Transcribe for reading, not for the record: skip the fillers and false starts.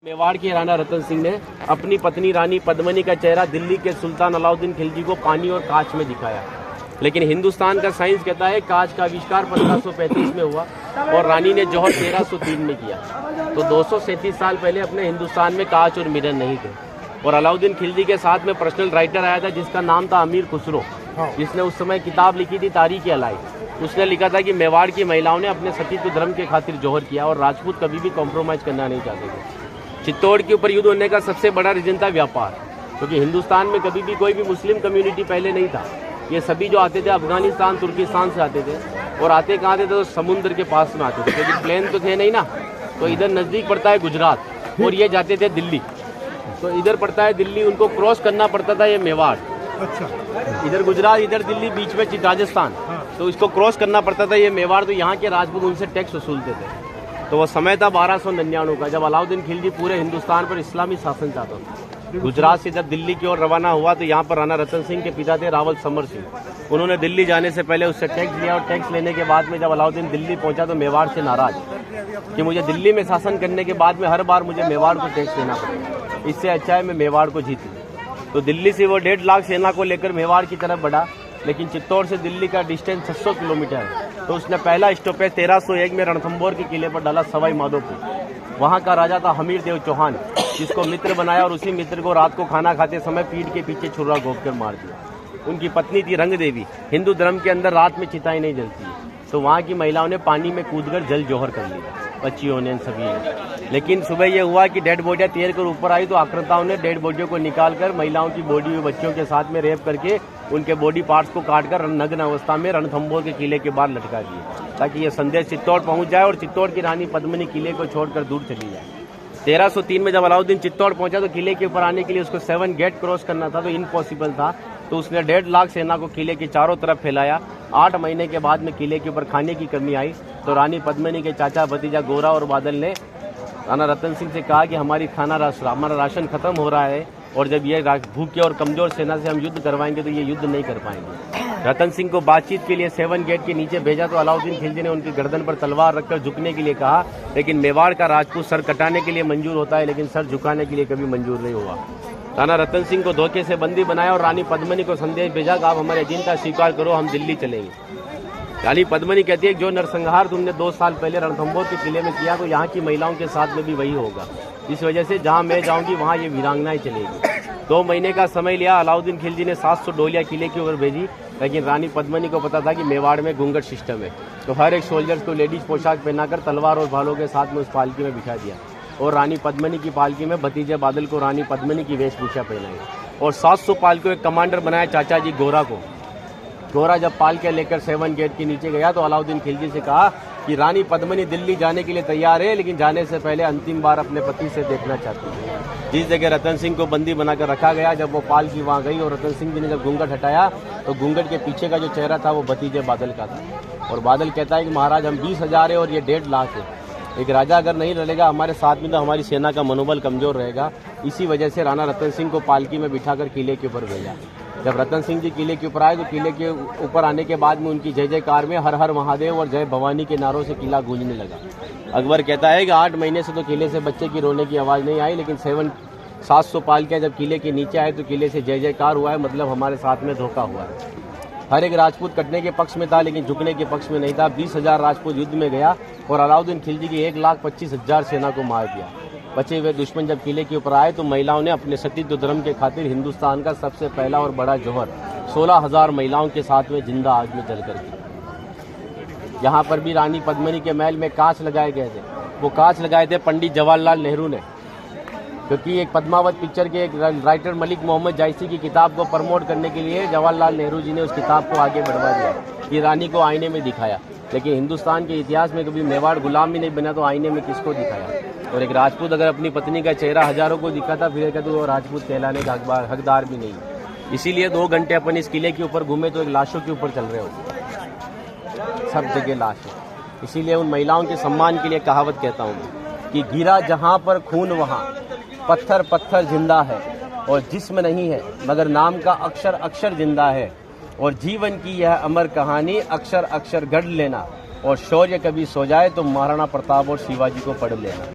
मेवाड़ के राणा रतन सिंह ने अपनी पत्नी रानी पद्मिनी का चेहरा दिल्ली के सुल्तान अलाउद्दीन खिलजी को पानी और कांच में दिखाया। लेकिन हिंदुस्तान का साइंस कहता है कांच का आविष्कार 1535 में हुआ और रानी ने जौहर 1303 में किया। तो 237 साल पहले अपने हिंदुस्तान में कांच और मिरर नहीं थे। और अलाउद्दीन खिलजी के साथ में पर्सनल राइटर आया था जिसका नाम था अमीर खुसरो, जिसने उस समय किताब लिखी थी तारीख अलाई। उसने लिखा था कि मेवाड़ की महिलाओं ने अपने सतीत्व धर्म के खातिर जौहर किया और राजपूत कभी भी कॉम्प्रोमाइज करना नहीं चाहते थे। चित्तौड़ के ऊपर युद्ध होने का सबसे बड़ा रीजन था व्यापार, क्योंकि हिंदुस्तान में कभी भी कोई भी मुस्लिम कम्युनिटी पहले नहीं था। ये सभी जो आते थे अफगानिस्तान तुर्किस्तान से आते थे और आते कहाँ थे तो समुद्र के पास में आते थे, क्योंकि प्लेन तो थे नहीं ना। तो इधर नज़दीक पड़ता है गुजरात और ये जाते थे दिल्ली, तो इधर पड़ता है दिल्ली, उनको क्रॉस करना पड़ता था ये मेवाड़। अच्छा, इधर गुजरात इधर दिल्ली बीच में राजस्थान, तो इसको क्रॉस करना पड़ता था ये मेवाड़। तो यहाँ के राजपूत उनसे टैक्स वसूलते थे। तो वो समय था 1299 का, जब अलाउद्दीन खिलजी पूरे हिंदुस्तान पर इस्लामी शासन चाहता था। गुजरात से जब दिल्ली की ओर रवाना हुआ तो यहाँ पर राणा रतन सिंह के पिता थे रावल समर सिंह। उन्होंने दिल्ली जाने से पहले उससे टैक्स लिया और टैक्स लेने के बाद में जब अलाउद्दीन दिल्ली पहुंचा तो मेवाड़ से नाराज कि मुझे दिल्ली में शासन करने के बाद में हर बार मुझे मेवाड़ को टैक्स देना पड़ेगा, इससे अच्छा है मैं मेवाड़ को जीत लूं। तो दिल्ली से वो 1.5 लाख सेना को लेकर मेवाड़ की तरफ बढ़ा, लेकिन चित्तौड़ से दिल्ली का डिस्टेंस 600 किलोमीटर है। तो उसने पहला स्टॉपेज 1301 में रणथंभौर के किले पर डाला सवाई माधोपुर। वहाँ का राजा था हमीर देव चौहान, जिसको मित्र बनाया और उसी मित्र को रात को खाना खाते समय पीठ के पीछे छुरा घोंप कर मार दिया। उनकी पत्नी थी रंग देवी। हिंदू धर्म के अंदर रात में चिताएं नहीं जलती है, तो वहाँ की महिलाओं ने पानी में कूदकर जल जौहर कर लिया, बच्चियों ने सभी ने। लेकिन सुबह यह हुआ कि डेड बॉडियाँ तैर कर ऊपर आई तो आक्रांताओं ने डेड बॉडियों को निकालकर महिलाओं की बॉडी और बच्चों के साथ में रेप करके उनके बॉडी पार्ट्स को काटकर नग्न अवस्था में रणथंभौर के किले के बाहर लटका दिए, ताकि यह संदेश चित्तौड़ पहुंच जाए और चित्तौड़ की रानी पद्मिनी किले को छोड़कर दूर चली जाए। 1303 में जब अलाउद्दीन चित्तौड़ पहुंचा तो किले के ऊपर आने के लिए उसको 7 गेट क्रॉस करना था, तो इम्पॉसिबल था। तो उसने 1.5 लाख सेना को किले के चारों तरफ फैलाया। 8 महीने के बाद में किले के ऊपर खाने की कमी आई तो रानी पद्मिनी के चाचा भतीजा गोरा और बादल ने राणा रतन सिंह से कहा कि हमारा राशन खत्म हो रहा है और जब ये भूखे और कमजोर सेना से हम युद्ध करवाएंगे तो ये युद्ध नहीं कर पाएंगे। रतन सिंह को बातचीत के लिए 7 गेट के नीचे भेजा तो अलाउद्दीन खिलजी ने उनकी गर्दन पर तलवार रखकर झुकने के लिए कहा, लेकिन मेवाड़ का राजपूत सर कटाने के लिए मंजूर होता है लेकिन सर झुकाने के लिए कभी मंजूर नहीं हुआ। राणा रतन सिंह को धोखे से बंदी बनाया और रानी पद्मिनी को संदेश भेजा कि आप हमारे अधीनता स्वीकार करो, हम दिल्ली चलेंगे। रानी पद्मिनी कहती है कि जो नरसंहार तुमने 2 साल पहले रणथंभौर के किले में किया तो यहाँ की महिलाओं के साथ में भी वही होगा। इस वजह से जहाँ मैं जाऊँगी वहाँ ये वीरांगनाएं चलेगी। 2 महीने का समय लिया। अलाउद्दीन खिलजी ने 700 डोलियाँ किले की ओर भेजी, लेकिन रानी पद्मिनी को पता था कि मेवाड़ में घूंघट सिस्टम है, तो हर एक सोल्जर्स को लेडीज पोशाक पहनाकर तलवार और भालों के साथ में उस पालकी में बिठा दिया और रानी पद्मिनी की पालकी में भतीजे बादल को रानी पद्मिनी की वेशभूषा पहनाई और 700 पालकियों एक कमांडर बनाया चाचा जी गोरा को। गोरा जब पालकियां लेकर 7 गेट के नीचे गया तो अलाउद्दीन खिलजी से कहा कि रानी पद्मिनी दिल्ली जाने के लिए तैयार है, लेकिन जाने से पहले अंतिम बार अपने पति से देखना चाहती है। जिस जगह रतन सिंह को बंदी बनाकर रखा गया, जब वो पालकी वहाँ गई और रतन सिंह जी ने जब घूंघट हटाया तो घूंघट के पीछे का जो चेहरा था वो भतीजे बादल का था। और बादल कहता है कि महाराज हम 20,000 है और ये 1.5 लाख है। एक राजा अगर नहीं लड़ेगा हमारे साथ में तो हमारी सेना का मनोबल कमजोर रहेगा। इसी वजह से राणा रतन सिंह को पालकी में बिठाकर किले के ऊपर भेजा। जब रतन सिंह जी किले के ऊपर आए तो किले के ऊपर आने के बाद में उनकी जय जयकार में हर हर महादेव और जय भवानी के नारों से किला गूंजने लगा। अकबर कहता है कि 8 महीने से तो किले से बच्चे की रोने की आवाज़ नहीं आई, लेकिन 700 पालकियाँ जब किले के नीचे आए तो किले से जय जयकार हुआ है, मतलब हमारे साथ में धोखा हुआ है। हर एक राजपूत कटने के पक्ष में था लेकिन झुकने के पक्ष में नहीं था। 20,000 राजपूत युद्ध में गया और अलाउद्दीन खिलजी की 1,25,000 सेना को मार दिया। बचे हुए दुश्मन जब किले के ऊपर आए तो महिलाओं ने अपने सतीत्व धर्म के खातिर हिंदुस्तान का सबसे पहला और बड़ा जौहर 16,000 महिलाओं के साथ में जिंदा आग में जलकर किया। यहाँ पर भी रानी पद्मिनी के महल में कांच लगाए गए थे। वो कांच लगाए थे पंडित जवाहरलाल नेहरू ने, क्योंकि एक पद्मावत पिक्चर के एक राइटर मलिक मोहम्मद जायसी की किताब को प्रमोट करने के लिए जवाहरलाल नेहरू जी ने उस किताब को आगे बढ़वा दिया। ये रानी को आईने में दिखाया, लेकिन हिंदुस्तान के इतिहास में कभी मेवाड़ गुलाम भी नहीं बना तो आईने में किसको दिखाया। और एक राजपूत अगर अपनी पत्नी का चेहरा हजारों को दिखाता फिर कहते वो राजपूत कहलाने का हकदार भी नहीं। इसीलिए 2 घंटे अपन इस किले के ऊपर घूमे तो एक लाशों के ऊपर चल रहे हो, सब जगह लाश है। इसीलिए उन महिलाओं के सम्मान के लिए कहावत कहता हूँ कि गिरा जहाँ पर खून वहाँ पत्थर पत्थर जिंदा है और जिस्म नहीं है मगर नाम का अक्षर अक्षर जिंदा है। और जीवन की यह अमर कहानी अक्षर अक्षर गढ़ लेना और शौर्य कभी सो जाए तो महाराणा प्रताप और शिवाजी को पढ़ लेना।